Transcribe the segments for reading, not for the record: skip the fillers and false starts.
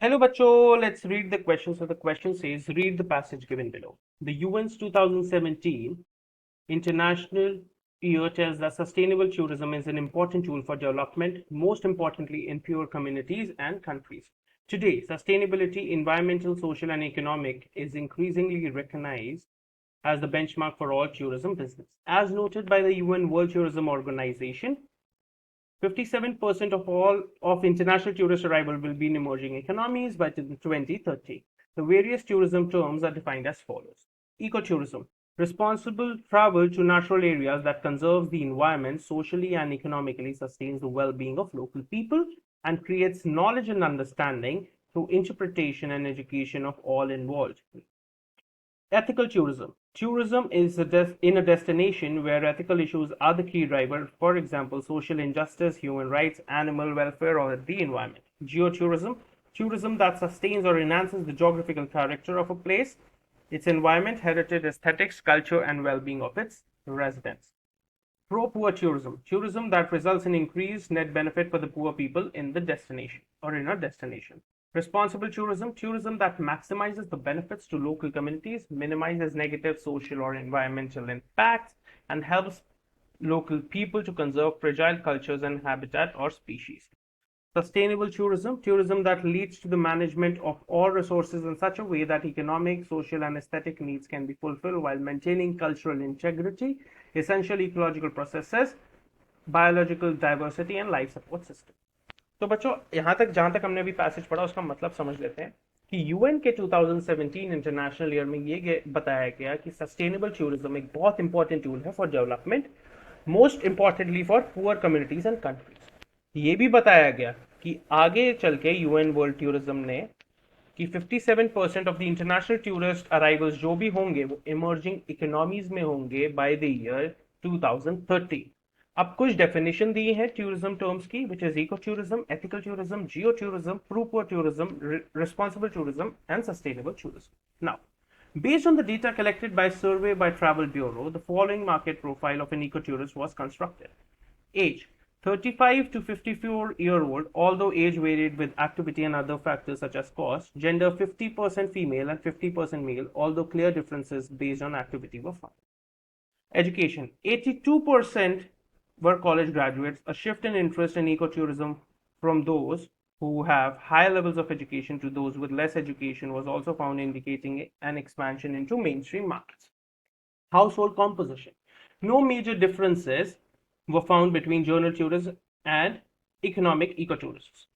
Hello, bachcho. Let's read the question. So the question says, read the passage given below. The UN's 2017 International Year tells that sustainable tourism is an important tool for development, most importantly in poor communities and countries. Today, sustainability, environmental, social, and economic, is increasingly recognized as the benchmark for all tourism business. As noted by the UN World Tourism Organization, 57% of all of international tourist arrival will be in emerging economies by 2030. The various tourism terms are defined as follows. Ecotourism, responsible travel to natural areas that conserves the environment, socially and economically sustains the well-being of local people, and creates knowledge and understanding through interpretation and education of all involved. Ethical tourism. Tourism is in a destination where ethical issues are the key driver, for example, social injustice, human rights, animal welfare, or the environment. Geotourism. Tourism that sustains or enhances the geographical character of a place, its environment, heritage, aesthetics, culture, and well-being of its residents. Pro-poor tourism. Tourism that results in increased net benefit for the poor people in the destination or in a destination. Responsible tourism. Tourism that maximizes the benefits to local communities, minimizes negative social or environmental impacts, and helps local people to conserve fragile cultures and habitat or species. Sustainable tourism, tourism that leads to the management of all resources in such a way that economic, social, and aesthetic needs can be fulfilled while maintaining cultural integrity, essential ecological processes, biological diversity, and life support system. तो बच्चों यहाँ तक जहाँ तक हमने अभी passage पढ़ा उसका मतलब समझ लेते हैं कि यूएन के 2017 इंटरनेशनल ईयर में ये बताया गया कि सस्टेनेबल टूरिज्म एक बहुत इंपॉर्टेंट टूल है for development, most importantly for poor communities and countries. ये भी बताया गया कि आगे चल के यूएन वर्ल्ड टूरिज्म ने कि 57% of the international tourist arrivals जो भी होंगे वो इमर्जिंग इकोनॉमीज में होंगे बाय द ईयर 2030। अब कुछ डेफिनेशन दी है टूरिज्म टर्म्स की, which is eco tourism, ethical tourism, geo tourism, pro poor tourism, responsible tourism and sustainable tourism. Now, based on the data collected by survey by Travel Bureau, the following market profile of an ecotourist was constructed. Age: 35 to 54-year-old, although age varied with activity and other factors such as cost. Gender: 50% female and 50% male, although clear differences based on activity were found. Education: 82% were college graduates. A shift in interest in ecotourism from those who have high levels of education to those with less education was also found, indicating an expansion into mainstream markets. Household composition: no major differences were found between journal tourists and economic ecotourists.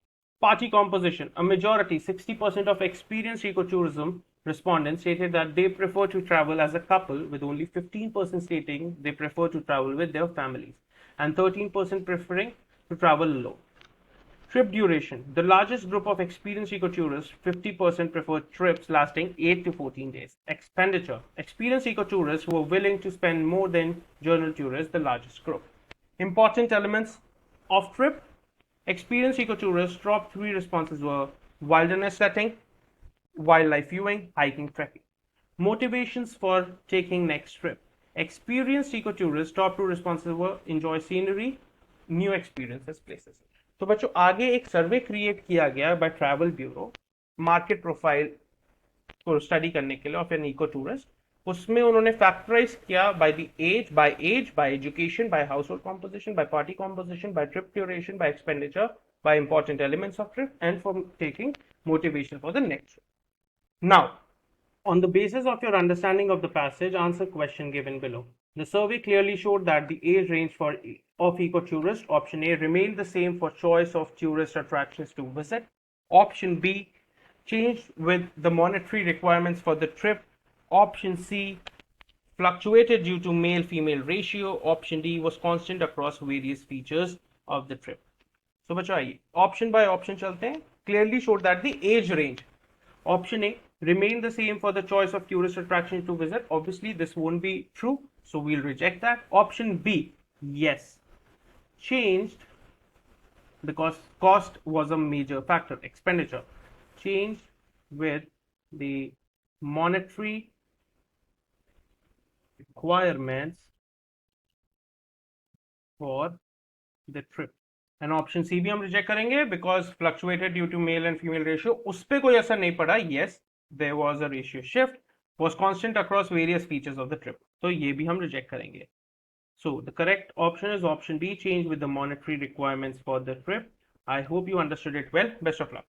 Party composition: a majority, 60% of experienced ecotourism respondents stated that they prefer to travel as a couple, with only 15% stating they prefer to travel with their families, and 13% preferring to travel alone. Trip duration: the largest group of experienced ecotourists, 50%, preferred trips lasting 8 to 14 days. Expenditure: experienced ecotourists who are willing to spend more than journal tourists, the largest group. Important elements of trip: experienced ecotourists' top three responses were wilderness setting, wildlife viewing, hiking, trekking. Motivations for taking next trip: experienced ecotourists top two responses were enjoy scenery, new experiences, places. तो बच्चों आगे एक सर्वे create किया गया by travel bureau market profile को study करने के लिए ऑफ एन इको टूरिस्ट। उसमें उन्होंने फैक्टराइज किया by education, by household composition, by party composition, by trip duration, by expenditure, by important elements of trip, and for taking motivation for the next trip. Now, on the basis of your understanding of the passage, answer question given below. The survey clearly showed that the age range of ecotourist, option A, remained the same for choice of tourist attractions to visit. Option B changed with the monetary requirements for the trip. Option C fluctuated due to male-female ratio. Option D was constant across various features of the trip. So बच्चों आइए option by option चलते हैं. Clearly showed that the age range, option A, remain the same for the choice of tourist attractions to visit. Obviously, this won't be true, so we'll reject that. Option B, yes, changed because cost was a major factor. Expenditure changed with the monetary requirements for the trip. And option C भी हम reject करेंगे because fluctuated due to male and female ratio, उस पर कोई असर नहीं पड़ा. Yes, there was a ratio shift, was constant across various features of the trip. तो ये भी हम रिजेक्ट करेंगे. So the correct option is option B, change with the monetary requirements for the trip. I hope you understood it well. Best of luck.